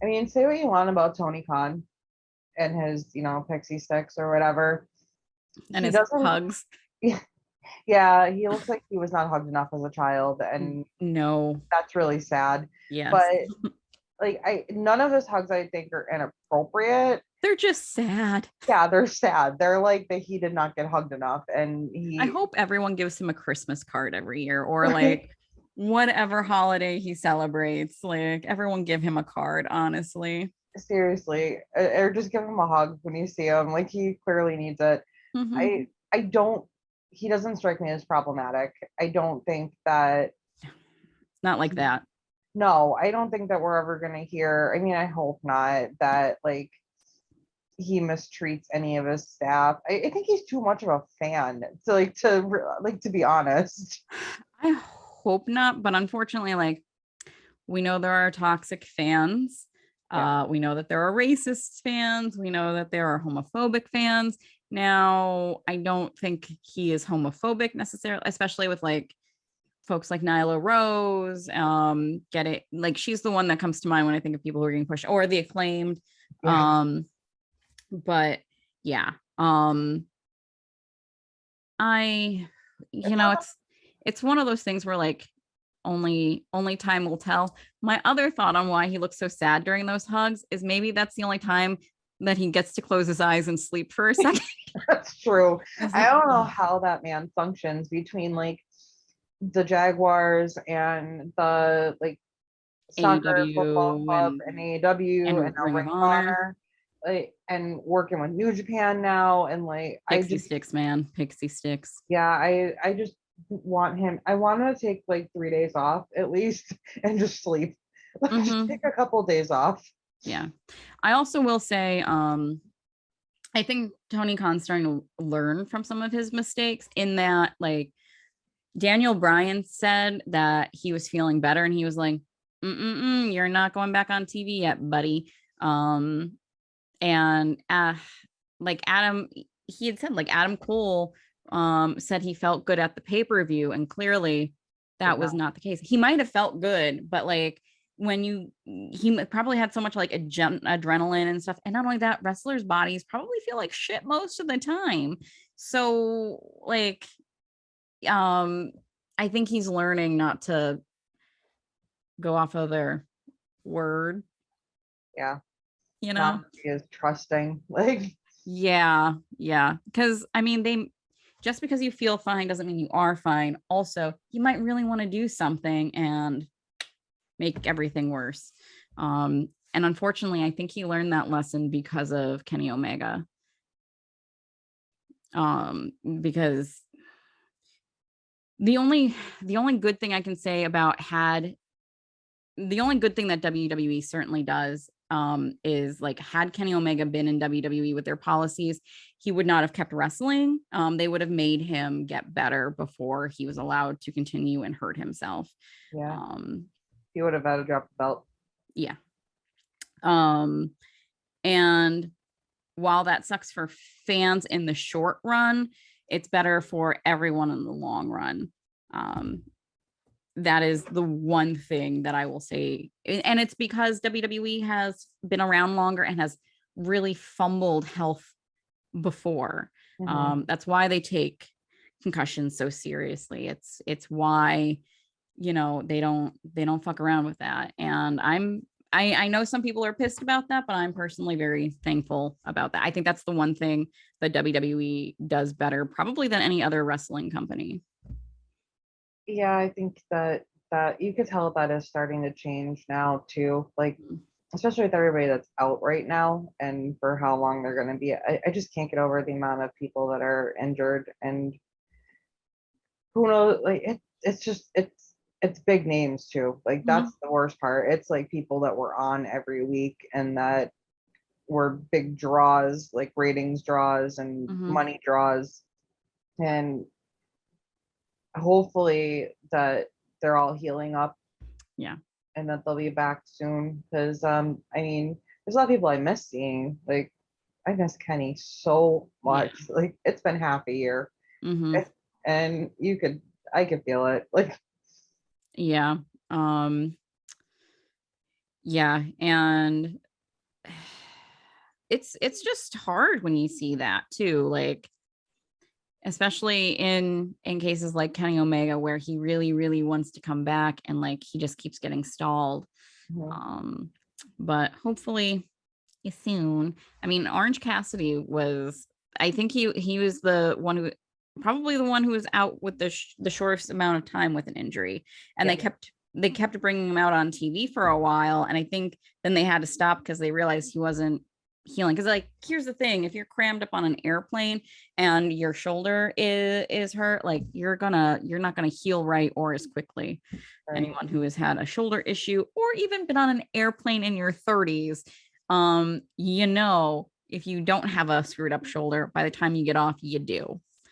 mean, say what you want about Tony Khan and his, pixie sticks or whatever. And He his doesn't, hugs. yeah, he looks like he was not hugged enough as a child, and No. that's really sad. But Yes. like, none of his hugs I think are inappropriate. They're just sad. Yeah, they're sad. They're like that he did not get hugged enough, and I he hope everyone gives him a Christmas card every year or right? like whatever holiday he celebrates. Like everyone give him a card, honestly. Seriously, or just give him a hug when you see him. Like he clearly needs it. Hmm. I don't. He doesn't strike me as problematic. I don't think that. It's not like that. No, I don't think that we're ever gonna hear. I mean, I hope not that like he mistreats any of his staff. I think he's too much of a fan to be honest. I hope not, but unfortunately, like we know there are toxic fans. Yeah, We know that there are racist fans. We know that there are homophobic fans. Now, I don't think he is homophobic necessarily, especially with like folks like Nyla Rose. Get it? Like she's the one that comes to mind when I think of people who are getting pushed, or the acclaimed. yeah. But yeah, I, It's you know, not. it's one of those things where like only time will tell. My other thought on why he looks so sad during those hugs is maybe that's the only time that he gets to close his eyes and sleep for a second. That's true. It's I like, don't know oh, how that man functions between like the Jaguars and the like soccer football AEW club and AEW and and now Ring Ring of of Honor. Honor, like, and working with New Japan now, and like I Pixie just sticks, man. Pixie sticks. yeah, I just want him. I want to take like 3 days off at least and just sleep. Just take Hmm. a couple days off. Yeah. I also will say, I think Tony Khan's starting to learn from some of his mistakes in that, like, Daniel Bryan said that he was feeling better and he was like, you're not going back on TV yet, buddy. Um, and like Adam, he had said like Adam Cole said he felt good at the pay-per-view, and clearly Did that was not. not the case. He might have felt good, but like when he probably had so much like adrenaline and stuff, and not only that, wrestlers' bodies probably feel like shit most of the time. So like um I think he's learning not to go off of their word, Yeah, you not know? he is trusting. Like Yeah, yeah. Because I mean, they just because you feel fine doesn't mean you are fine. Also, you might really want to do something and make everything worse. And unfortunately, I think he learned that lesson because of Kenny Omega. Because the only good thing I can say about had the only good thing that WWE certainly does is like had Kenny Omega been in WWE with their policies, he would not have kept wrestling. They would have made him get better before he was allowed to continue and hurt himself. yeah, Um, he would have had to drop the belt. yeah. Um, and while that sucks for fans in the short run, it's better for everyone in the long run. Um, that is the one thing that I will say. And it's because WWE has been around longer and has really fumbled health before. Hmm. That's why they take concussions so seriously. It's why they don't fuck around with that. And I know some people are pissed about that, but I'm personally very thankful about that. I think that's the one thing that WWE does better, probably than any other wrestling company. Yeah, I think that you could tell that is starting to change now too. Like especially with everybody that's out right now and for how long they're going to be. I just can't get over the amount of people that are injured, and who knows, like it's just it's big names too. Like Mhm. that's the worst part. It's like people that were on every week and that were big draws, like ratings draws and Mhm. money draws, and hopefully that they're all healing up Yeah. and that they'll be back soon. Because I mean, there's a lot of people I miss seeing. Like I miss Kenny so Yeah. much. Like it's been half a year, Mhm. and I could feel it. Like Yeah. Um Yeah, and it's just hard when you see that too, like especially in cases like Kenny Omega where he really wants to come back and like he just keeps getting stalled. Mhm. um but hopefully soon. I mean, Orange Cassidy was, I think he was the one who, probably the one who was out with the shortest amount of time with an injury, and Yeah. they kept bringing him out on TV for a while, and I think then they had to stop because they realized he wasn't healing. Because like, here's the thing: if you're crammed up on an airplane and your shoulder is hurt, like you're not gonna heal right or as quickly. Right. Anyone who has had a shoulder issue or even been on an airplane in your 30s, if you don't have a screwed up shoulder, by the time you get off, you do.